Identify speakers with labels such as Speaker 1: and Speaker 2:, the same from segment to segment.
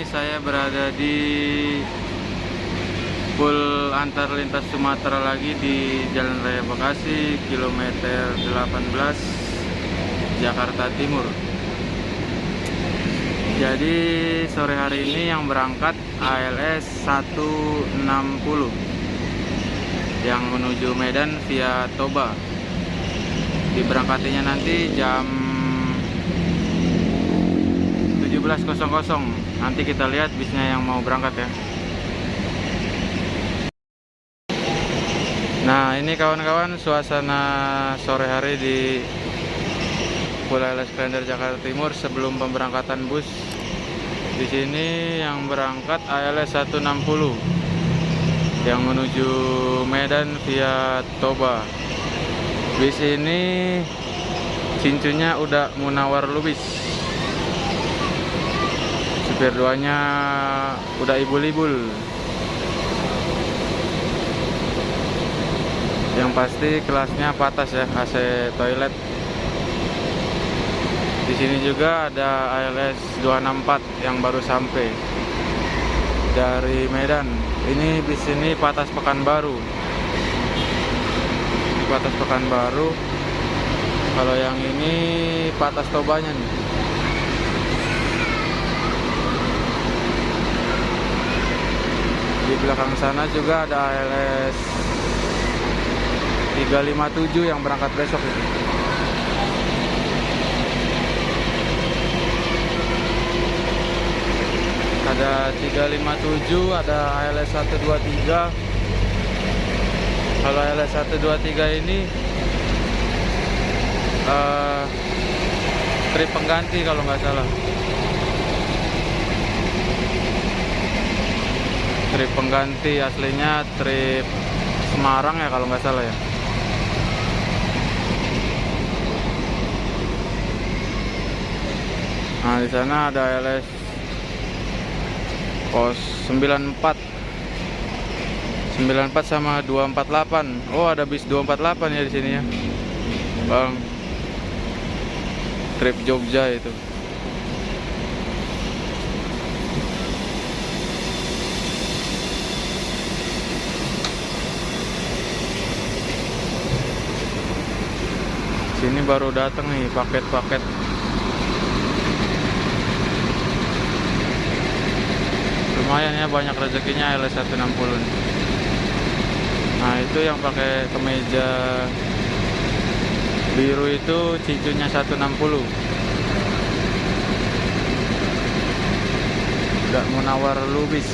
Speaker 1: saya berada di Pul antar lintas Sumatera lagi di Jalan Raya Bekasi, kilometer 18, Jakarta Timur. Jadi sore hari ini yang berangkat ALS 160 yang menuju Medan via Toba. Diberangkatinya nanti jam 17.00. Nanti kita lihat bisnya yang mau berangkat ya. Nah, ini kawan-kawan suasana sore hari di Pul ALS Klender Jakarta Timur sebelum pemberangkatan bus. Di sini yang berangkat ALS 160 yang menuju Medan via Toba. Bis ini cincunya udah Munawar Lubis. Supir duanya udah ibul-ibul. Yang pasti kelasnya patas ya, AC toilet. Di sini juga ada ALS 264 yang baru sampai dari Medan. Ini bis ini patas Pekanbaru. Ini patas Pekanbaru. Kalau yang ini patas Tobanya nih. Di belakang sana juga ada ALS 357 yang berangkat besok itu. Ada 357, ada ALS 123. Kalau ALS 123 ini trip pengganti kalau nggak salah. Trip pengganti, aslinya trip Semarang ya kalau nggak salah ya. Nah, di sana ada ALS 94 sama 248. Oh, ada bis 248 ya di sini ya, Bang. Trip Jogja itu. Sini baru datang nih paket-paket. Lumayan ya, banyak rezekinya ALS 160. Nah, itu yang pakai kemeja biru itu cincunya 160. Udah Munawar Lubis.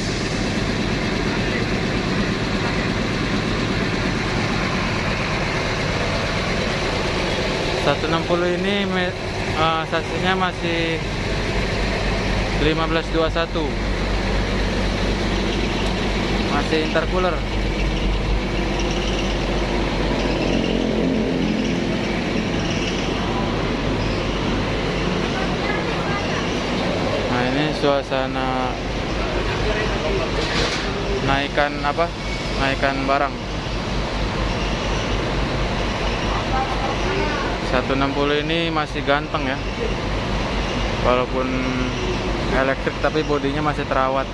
Speaker 1: ini saksinya masih 1521. Masih intercooler. Nah, ini suasana naikan barang. 160 ini masih ganteng ya, walaupun elektrik tapi bodinya masih terawat.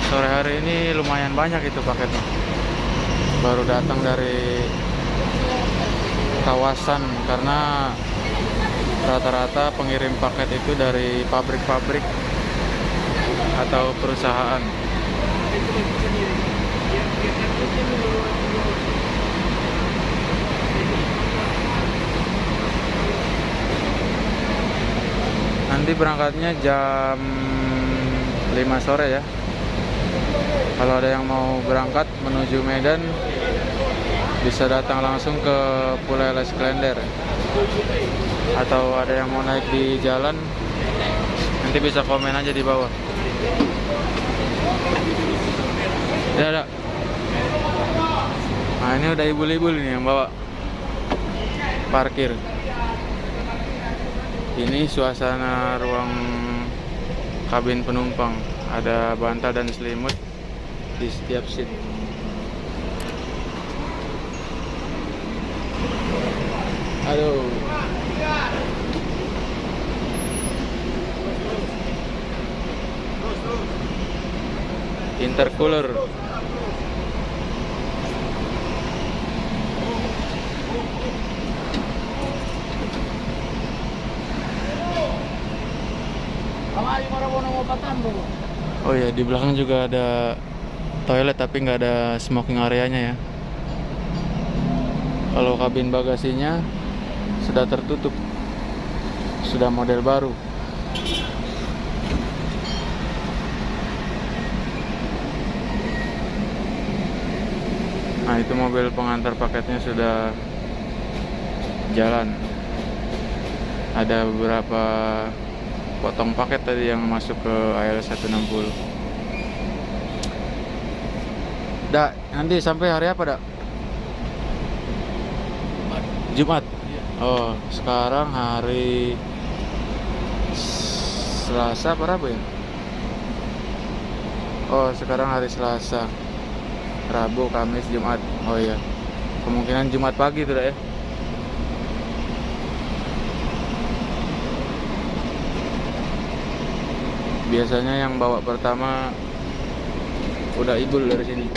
Speaker 1: Sore hari ini lumayan banyak itu paketnya, baru datang dari kawasan karena rata-rata pengirim paket itu dari pabrik-pabrik atau perusahaan. Nanti berangkatnya jam 5 sore ya. Kalau ada yang mau berangkat menuju Medan, bisa datang langsung ke Pul ALS Klender. Atau ada yang mau naik di jalan, nanti bisa komen aja di bawah. Ya, ada. Nah, ini udah ibu-ibu nih yang bawa parkir. Ini suasana ruang kabin penumpang. Ada bantal dan selimut di setiap seat. Aduh. intercooler. Oh ya, di belakang juga ada toilet tapi nggak ada smoking areanya ya. Kalau kabin bagasinya sudah tertutup, sudah model baru. Nah, itu mobil pengantar paketnya sudah jalan. Ada beberapa potong paket tadi yang masuk ke ALS 160. Dak, nanti sampai hari apa, Dak? Jumat. Oh, sekarang hari Selasa apa Rabu ya? Oh, sekarang hari Selasa. Rabu, Kamis, Jumat. Oh iya. Kemungkinan Jumat pagi tuh, Dak ya. Biasanya yang bawa pertama udah ibul dari sini.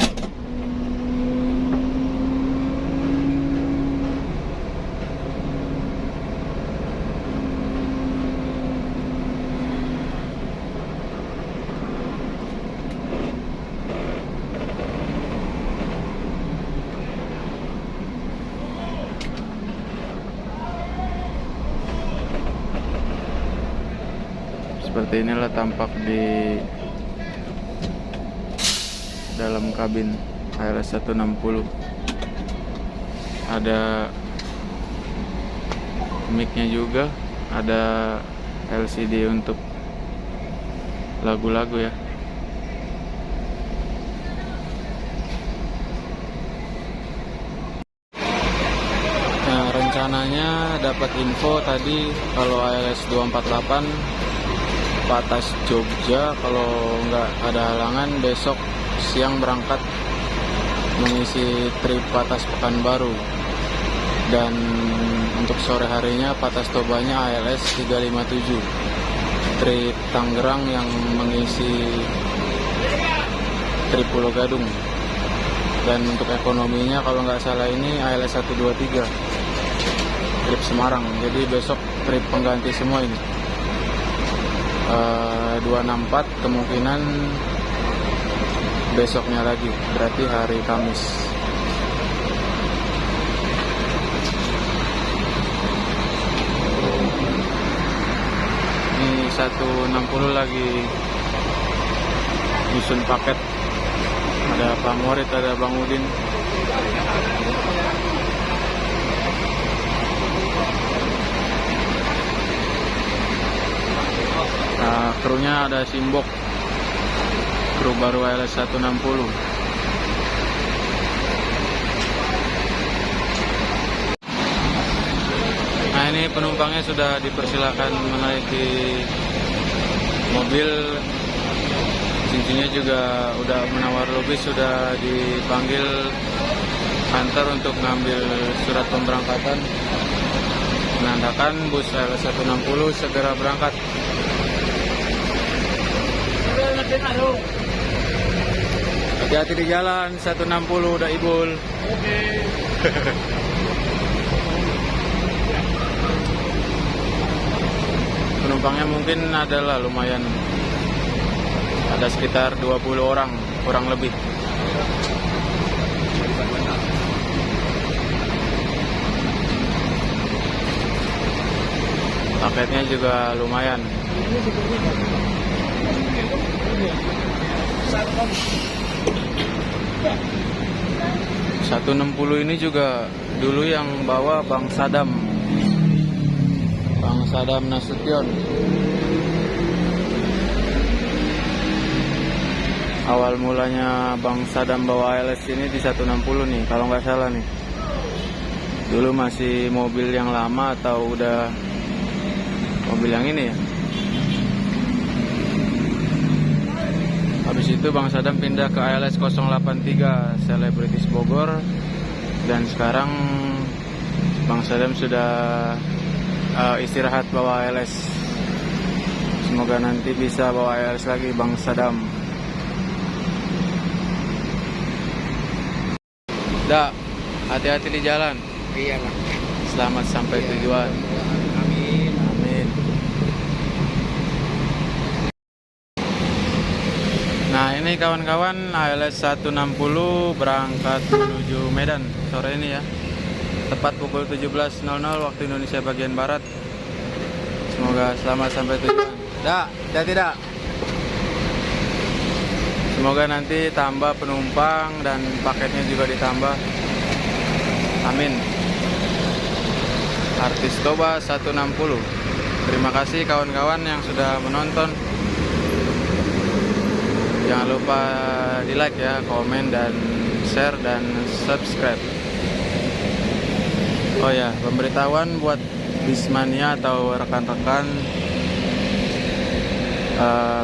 Speaker 1: Seperti inilah tampak di dalam kabin ALS 160. Ada mic-nya juga, ada LCD untuk lagu-lagu ya. Nah, rencananya dapat info tadi kalau ALS 248 Patas Jogja, kalau nggak ada halangan besok siang berangkat mengisi trip Patas Pekanbaru, dan untuk sore harinya Patas Tobanya ALS 357 trip Tangerang yang mengisi trip Pulau Gadung. Dan untuk ekonominya kalau nggak salah ini ALS 123 trip Semarang. Jadi besok trip pengganti semua ini. 264 kemungkinan besoknya lagi, berarti hari Kamis. Ini 160 lagi nyusun paket. Ada Pak Murid, ada Bang Udin. Nah, krunya ada Simbok, kru baru ALS 160. Nah, ini penumpangnya sudah dipersilakan menaiki mobil. Cincinnya juga udah menawar lebih, sudah dipanggil kantor untuk ngambil surat pemberangkatan, menandakan bus ALS 160 segera berangkat. Hati-hati di jalan, 160 udah ibul. Oke. Penumpangnya mungkin adalah lumayan, ada sekitar 20 orang kurang lebih. Paketnya juga lumayan. 160 ini juga dulu yang bawa Bang Sadam Nasution. Awal mulanya Bang Sadam bawa ALS ini di 160 nih, kalau nggak salah nih. Dulu masih mobil yang lama atau udah mobil yang ini ya. Habis itu Bang Sadam pindah ke ALS 083 Celebrities Bogor, dan sekarang Bang Sadam sudah istirahat bawa ALS. Semoga nanti bisa bawa ALS lagi Bang Sadam. Dak, hati-hati di jalan.
Speaker 2: Iya lah.
Speaker 1: Selamat sampai tujuan.
Speaker 2: Amin.
Speaker 1: Amin. Nah ini kawan-kawan, ALS 160 berangkat menuju Medan sore ini ya. Tepat pukul 17.00 waktu Indonesia bagian Barat. Semoga selamat sampai tujuan. Dak, hati-hati dak. Semoga nanti tambah penumpang dan paketnya juga ditambah. Amin. Artis Toba 160. Terima kasih kawan-kawan yang sudah menonton. Jangan lupa di like ya, komen dan share dan subscribe. Oh ya, pemberitahuan buat Bismania atau rekan-rekan,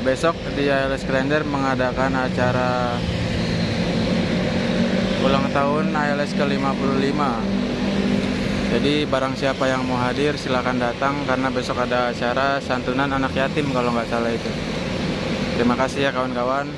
Speaker 1: besok di ALS Klender mengadakan acara ulang tahun ALS ke-55. Jadi barang siapa yang mau hadir silakan datang, karena besok ada acara santunan anak yatim kalau nggak salah itu. Terima kasih ya kawan-kawan.